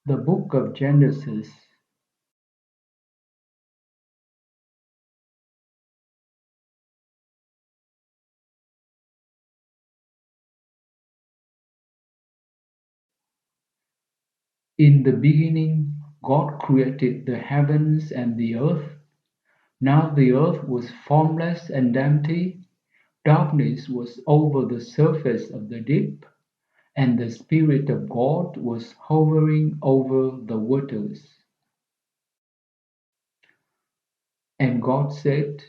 The book of Genesis. In the beginning, God created the heavens and the earth. Now the earth was formless and empty. Darkness was over the surface of the deep, and the Spirit of God was hovering over the waters. And God said,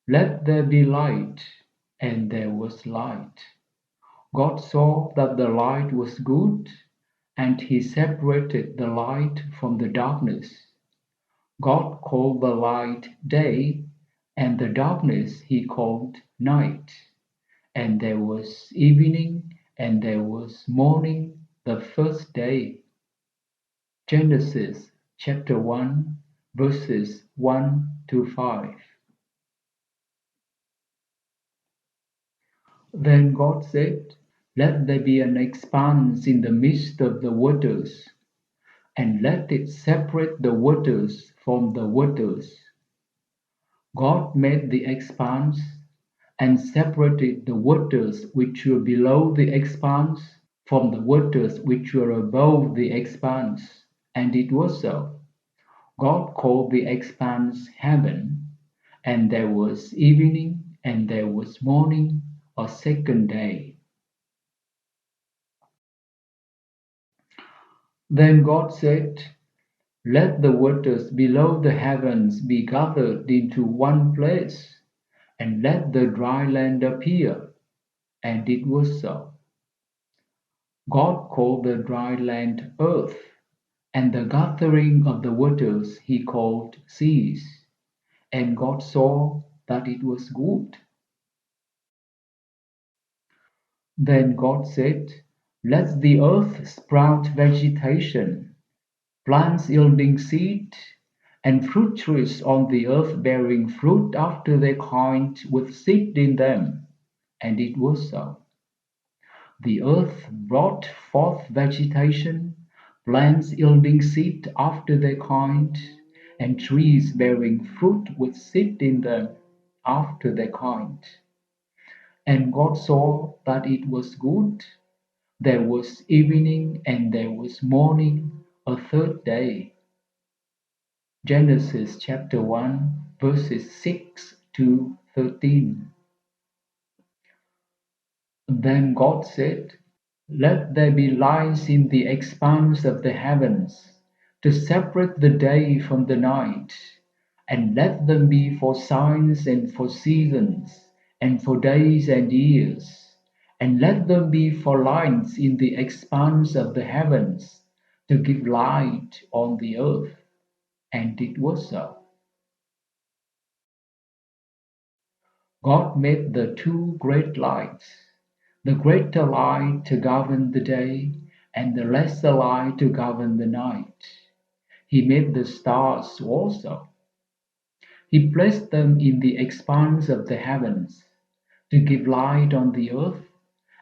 "Let there be light," and there was light. God saw that the light was good, and he separated the light from the darkness. God called the light day, and the darkness he called night. And there was evening, and there was morning the first day. Genesis chapter 1, verses 1 to 5. Then God said, "Let there be an expanse in the midst of the waters, and let it separate the waters from the waters." God made the expanse, and separated the waters which were below the expanse from the waters which were above the expanse. And it was so. God called the expanse heaven, and there was evening, and there was morning, a second day. Then God said, "Let the waters below the heavens be gathered into one place, and let the dry land appear." And it was so. God called the dry land earth, and the gathering of the waters he called seas. And God saw that it was good. Then God said, "Let the earth sprout vegetation, plants yielding seed, and fruit trees on the earth bearing fruit after their kind with seed in them." And it was so. The earth brought forth vegetation, plants yielding seed after their kind, and trees bearing fruit with seed in them after their kind. And God saw that it was good. There was evening, and there was morning, a third day. Genesis chapter 1, verses 6 to 13. Then God said, "Let there be lights in the expanse of the heavens, to separate the day from the night, and let them be for signs and for seasons, and for days and years, and let them be for lights in the expanse of the heavens, to give light on the earth." And it was so. God made the two great lights, the greater light to govern the day, and the lesser light to govern the night. He made the stars also. He placed them in the expanse of the heavens, to give light on the earth,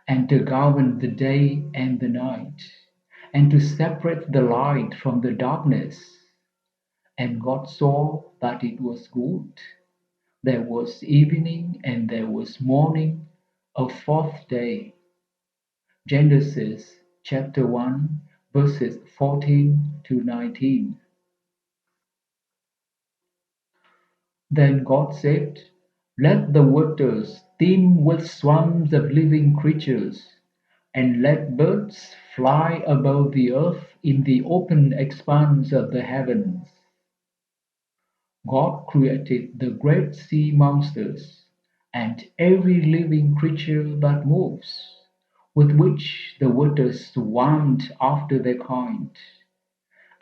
and to govern the day and the night, and to separate the light from the darkness. And God saw that it was good. There was evening, and there was morning, a fourth day. Genesis chapter 1, verses 14 to 19. Then God said, "Let the waters teem with swarms of living creatures, and let birds fly above the earth in the open expanse of the heavens." God created the great sea monsters, and every living creature that moves, with which the waters swarmed after their kind,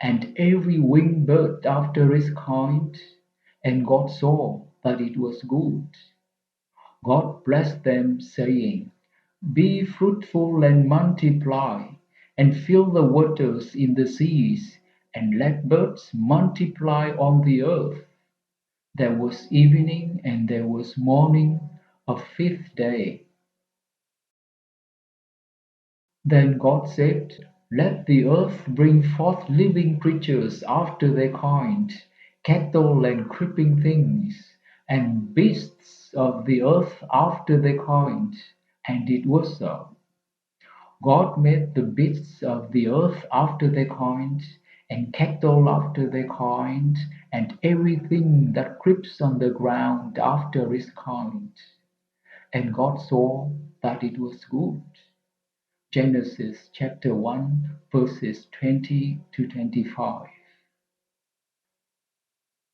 and every winged bird after its kind. And God saw that it was good. God blessed them, saying, "Be fruitful and multiply, and fill the waters in the seas, and let birds multiply on the earth." There was evening, and there was morning, a fifth day. Then God said, Let the earth bring forth living creatures after their kind, cattle and creeping things, and beasts of the earth after their kind. And it was so. God made the beasts of the earth after their kind, and cattle after their kind, and everything that creeps on the ground after its kind. And God saw that it was good. Genesis chapter 1, verses 20 to 25.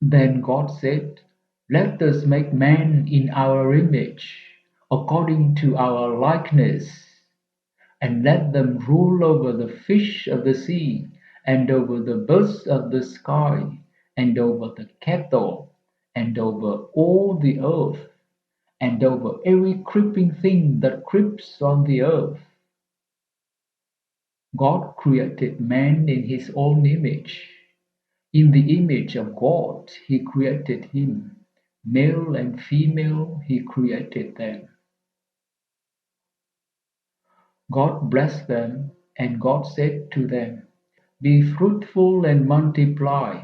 Then God said, let us make man in our image, according to our likeness, and let them rule over the fish of the sea, and over the birds of the sky, and over the cattle, and over all the earth, and over every creeping thing that creeps on the earth. God created man in his own image. In the image of God he created him. Male and female he created them. God blessed them, and God said to them, be fruitful and multiply,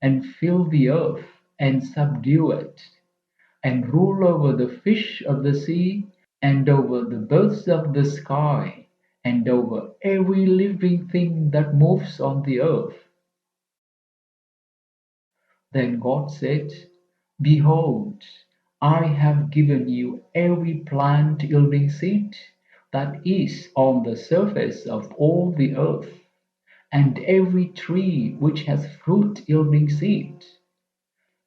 and fill the earth, and subdue it, and rule over the fish of the sea, and over the birds of the sky, and over every living thing that moves on the earth. Then God said, behold, I have given you every plant yielding seed that is on the surface of all the earth, and every tree which has fruit yielding seed.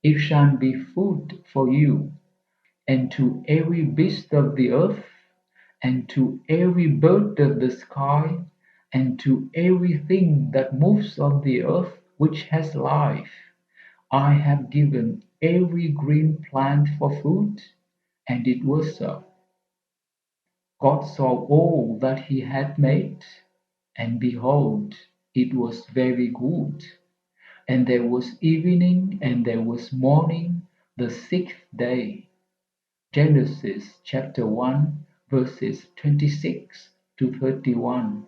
It shall be food for you, and to every beast of the earth, and to every bird of the sky, and to everything that moves on the earth which has life. I have given every green plant for food, and it was so. God saw all that he had made, and behold, it was very good. And there was evening and there was morning, the sixth day. Genesis chapter 1, verses 26 to 31.